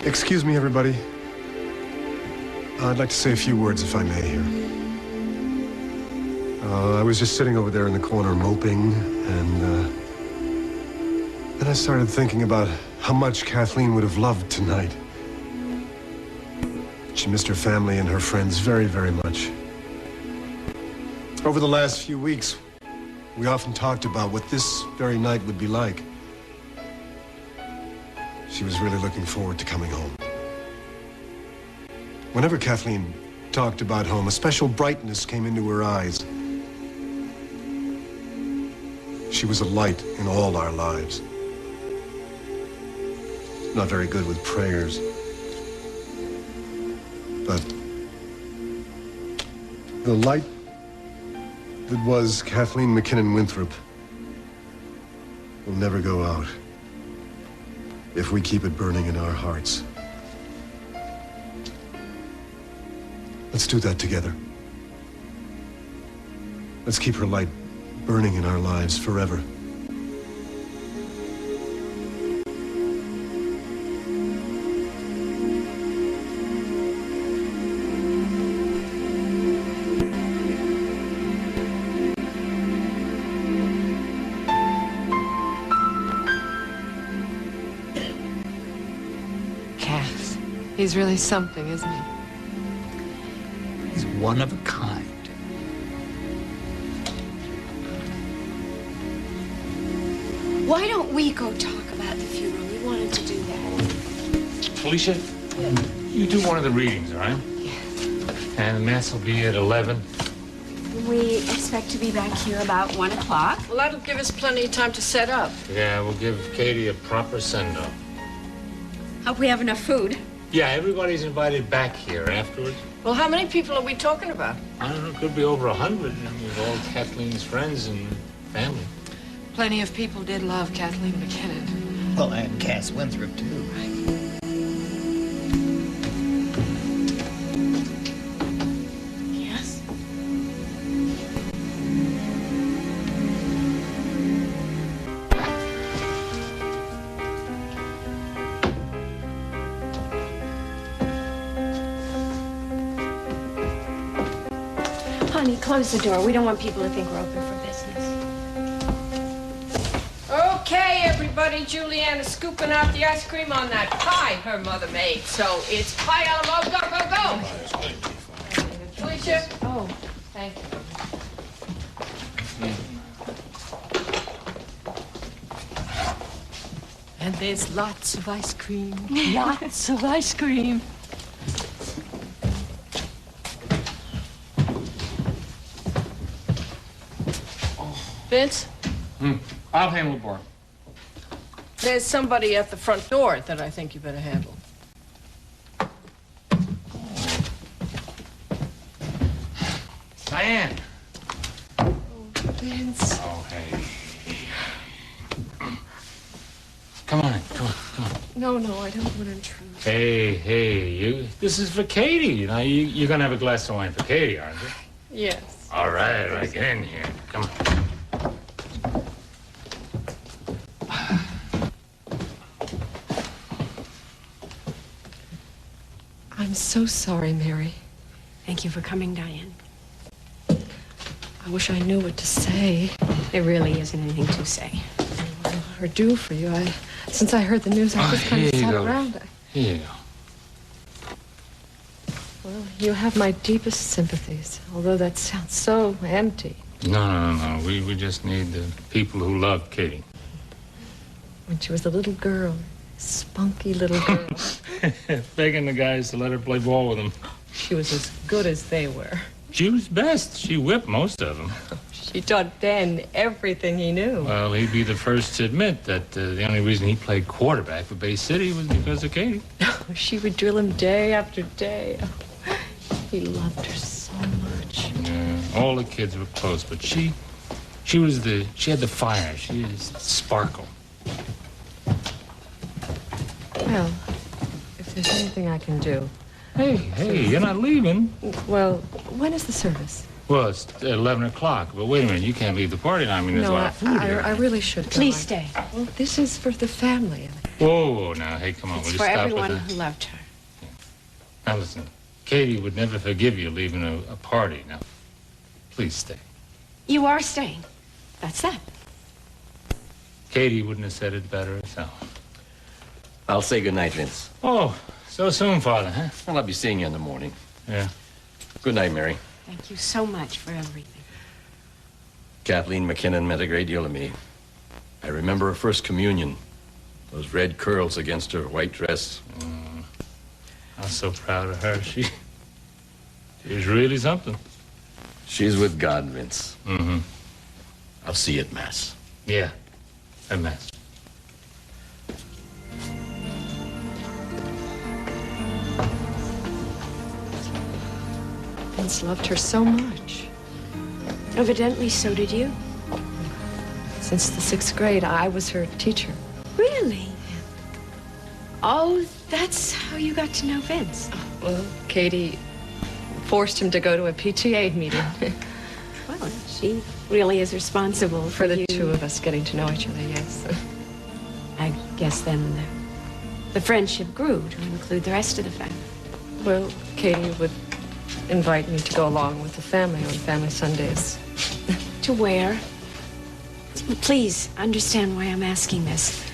Excuse me, everybody. I'd like to say a few words, if I may, here. I was just sitting over there in the corner moping, and then I started thinking about how much Kathleen would have loved tonight. She missed her family and her friends very, very much. Over the last few weeks, we often talked about what this very night would be like. She was really looking forward to coming home. Whenever Kathleen talked about home, a special brightness came into her eyes. She was a light in all our lives. Not very good with prayers, but the light that was Kathleen McKinnon Winthrop will never go out if we keep it burning in our hearts. Let's do that together. Let's keep her light burning in our lives forever. Cass, he's really something, isn't he? He's one of a kind. Why don't we go talk about the funeral? We wanted to do that. Felicia, you do one of the readings, all right? Yeah. And Mass will be at 11. We expect to be back here about 1 o'clock. Well, that'll give us plenty of time to set up. Yeah, we'll give Katie a proper send-off. Hope we have enough food. Yeah, everybody's invited back here afterwards. Well, how many people are we talking about? I don't know, it could be over 100 with all Kathleen's friends and family. Plenty of people did love Kathleen McKinnon. Well, and Cass Winthrop, too. Yes? Honey, close the door. We don't want people to think we're open for business. Okay, everybody, Julianne is scooping out the ice cream on that pie her mother made. So it's pie a la mode. Go, go, go! Felicia? Oh, thank you. And there's lots of ice cream. Lots of ice cream. Vince? I'll handle the bar. There's somebody at the front door that I think you better handle. Diane. Oh, Vince. Oh, hey. Come on, come on, come on. No, I don't want to intrude. Hey, this is for Katie. You know, you're gonna have a glass of wine for Katie, aren't you? Yes. All right, get in here. Come on. I'm so sorry, Mary. Thank you for coming, Diane. I wish I knew what to say. There really isn't anything to say. Or do for you. Since I heard the news, I just kind of sat around. Here you go. Well, you have my deepest sympathies, although that sounds so empty. No. We just need the people who love Katie. When she was a little girl, spunky little girl. Begging the guys to let her play ball with them. She was as good as they were. She was best. She whipped most of them. She taught Ben everything he knew. Well, he'd be the first to admit that the only reason he played quarterback for Bay City was because of Katie. She would drill him day after day. He loved her so much. Yeah, all the kids were close, but she had the fire. She is sparkle. Well, if there's anything I can do. Hey, you're not leaving. Well, when is the service? Well, it's 11 o'clock, but wait a minute, you can't leave the party now. I mean, there's a lot of food here. I really should go. Please stay. Well, this is for the family. Whoa, now, hey, come on, It's will you for stop everyone with who loved her. Now, listen, Katie would never forgive you leaving a party. Now, please stay. You are staying. That's that. Katie wouldn't have said it better herself. I'll say goodnight, Vince. Oh, so soon, Father, huh? Well, I'll be seeing you in the morning. Yeah. Good night, Mary. Thank you so much for everything. Kathleen McKinnon meant a great deal to me. I remember her first communion. Those red curls against her white dress. I'm so proud of her. She was really something. She's with God, Vince. Mm-hmm. I'll see you at Mass. Yeah, at Mass. Vince loved her so much. Evidently, so did you. Since the 6th grade, I was her teacher. Really? Oh, that's how you got to know Vince. Well, Katie forced him to go to a PTA meeting. Well, she really is responsible For the you. two of us getting to know each other, yes. I guess then the friendship grew to include the rest of the family. Well, Katie would invite me to go along with the family on family Sundays. To where? Please understand why I'm asking this.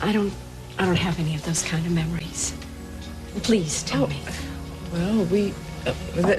I don't have any of those kind of memories. Please tell me. Well,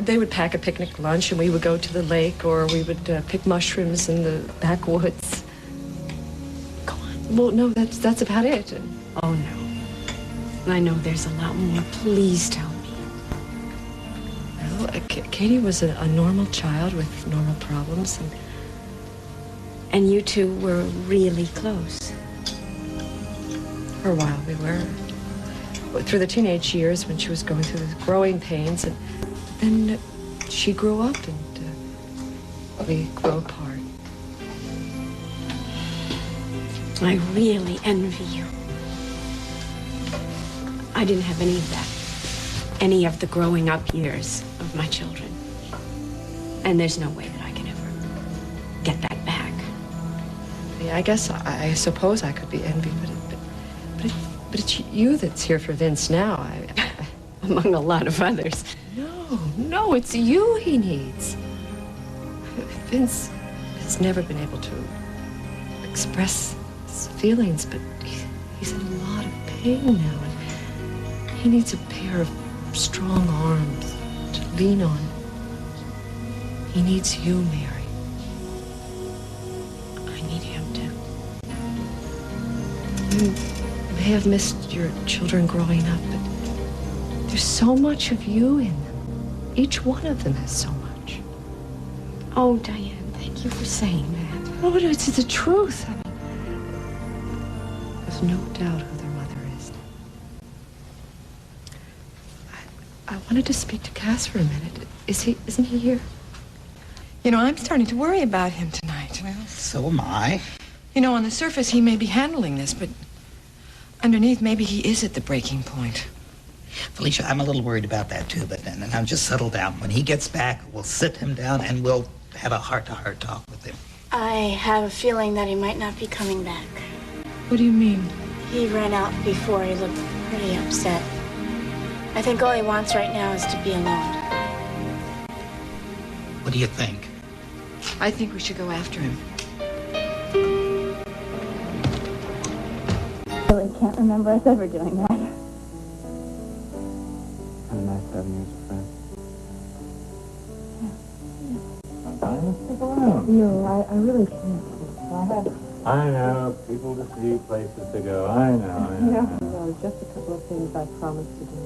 they would pack a picnic lunch and we would go to the lake or we would pick mushrooms in the backwoods. Go on. Well, no, that's about it. Oh, no. I know there's a lot more. Please tell me. Well, Katie was a normal child with normal problems. And you two were really close. For a while we were. Through the teenage years when she was going through the growing pains, and then she grew up and we grew apart. I really envy you. I didn't have any of that. Any of the growing up years of my children. And there's no way that I can ever get that back. Yeah, I suppose I could be envied, but it's you that's here for Vince now. Among a lot of others. No, it's you he needs. Vince has never been able to express his feelings, but he's in a lot of pain now, and he needs a pair of strong arms to lean on. He needs you, Mary. I need him too. You may have missed your children growing up, but there's so much of you in them. Each one of them has so much. Oh, Diane, thank you for saying that. Oh, it's the truth. I mean, there's no doubt who their mother is. I wanted to speak to Cass for a minute. Isn't he here? You know, I'm starting to worry about him tonight. Well, so am I. You know, on the surface, he may be handling this, but underneath, maybe he is at the breaking point. Felicia, I'm a little worried about that too, but now just settle down. When he gets back, we'll sit him down and we'll have a heart-to-heart talk with him. I have a feeling that he might not be coming back. What do you mean? He ran out before. He looked pretty upset. I think all he wants right now is to be alone. What do you think? I think we should go after him. I really can't remember us ever doing that. Kind of nice having you as a friend. I really can't. I know. People to see, places to go. I know. Well, just a couple of things I promised to do.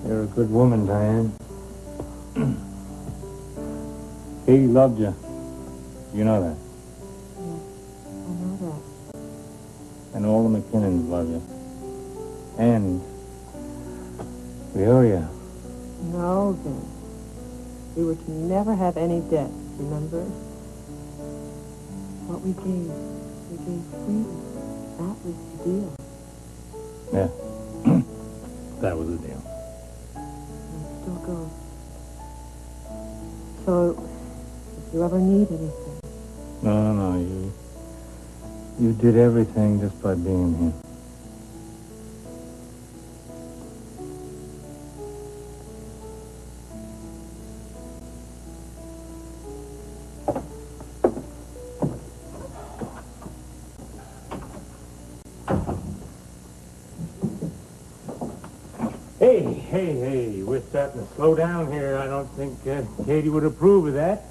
You're a good woman, Diane. Katie loved you. You know that. I know that. And all the McKinnons love you. And we owe you. No, Vince. We were to never have any debts, remember? What we gave freely. That was the deal. Yeah. That was the deal. And it still goes. So, if you ever need anything. No, you did everything just by being here. Hey, we're starting to slow down here. I don't think Katie would approve of that.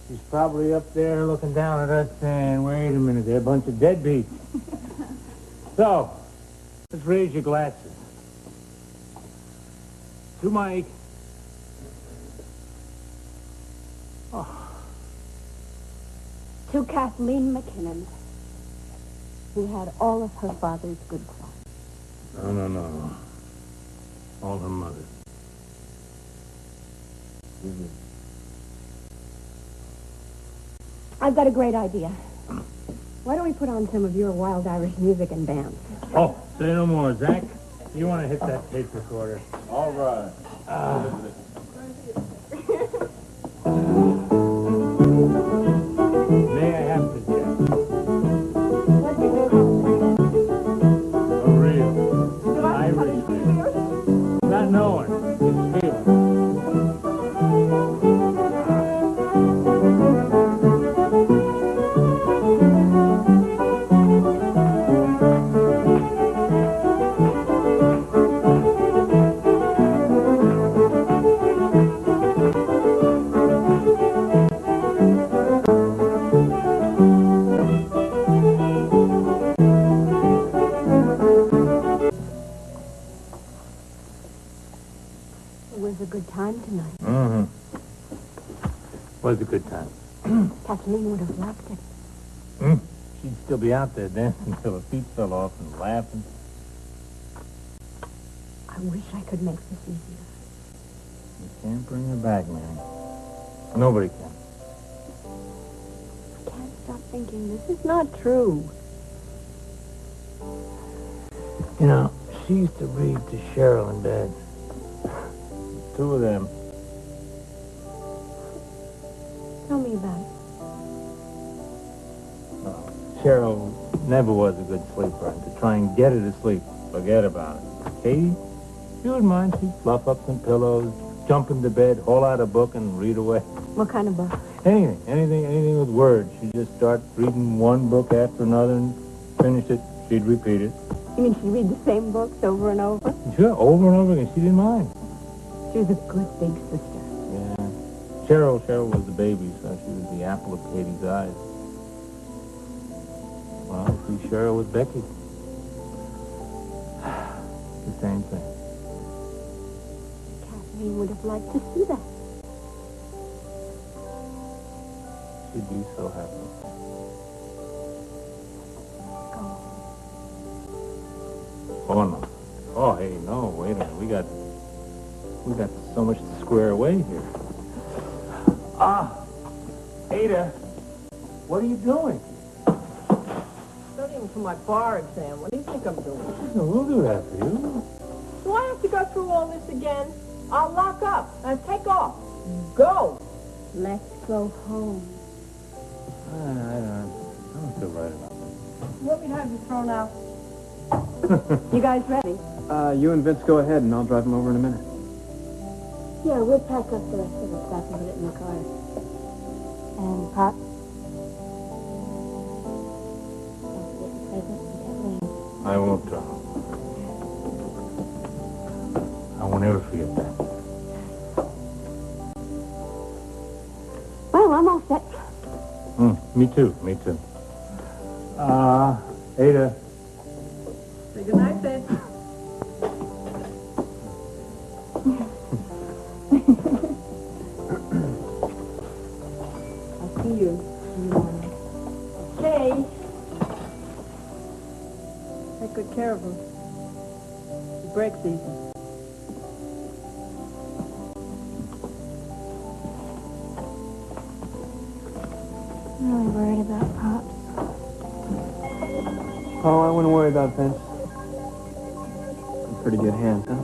She's probably up there looking down at us saying, wait a minute, they're a bunch of deadbeats. So, let's raise your glasses. To Mike. To Kathleen McKinnon, who had all of her father's good qualities. No. All her mother. I've got a great idea. Why don't we put on some of your wild Irish music and dance? Oh, say no more, Zach. You want to hit that tape recorder? All right. May I have the jack? What do you call it? A real Irish real. Not knowing, it's feeling. Time tonight. Mm-hmm. Was a good time. Kathleen would have loved it. She'd still be out there dancing until her feet fell off and laughing. I wish I could make this easier. You can't bring her back, Mary. Nobody can. I can't stop thinking this is not true. You know, she used to read to Cheryl and Dad. Two of them. Tell me about it. Cheryl never was a good sleeper, and to try and get her to sleep, forget about it. Katie, she wouldn't mind. She'd fluff up some pillows, jump into bed, haul out a book, and read away. What kind of book? Anything with words. She'd just start reading one book after another and finish it. She'd repeat it. You mean she'd read the same books over and over? Sure, over and over again. She didn't mind. She was a good big sister. Yeah. Cheryl was the baby, so she was the apple of Katie's eyes. Well, see, Cheryl was Becky. The same thing. Kathleen would have liked to see that. She'd be so happy. Oh, no. Oh, hey, no, wait a minute. We got so much to square away here. Ada, what are you doing? Studying for my bar exam. What do you think I'm doing? No, we'll do that for you. Do I have to go through all this again? I'll lock up and take off. Go. Let's go home. I don't feel right about You want me to have you thrown out? You guys ready? You and Vince go ahead, and I'll drive him over in a minute. Yeah, we'll pack up the rest of the stuff and put it in the car. And Pop? Don't forget the present for Kathleen. I won't, I won't ever forget that. Well, I'm all set. Me too. Ada. Say goodnight, then. I'll see you in the morning. Okay. Take good care of him. It's break season. I'm really worried about Pops. Oh, I wouldn't worry about Vince. Pretty good hand, huh?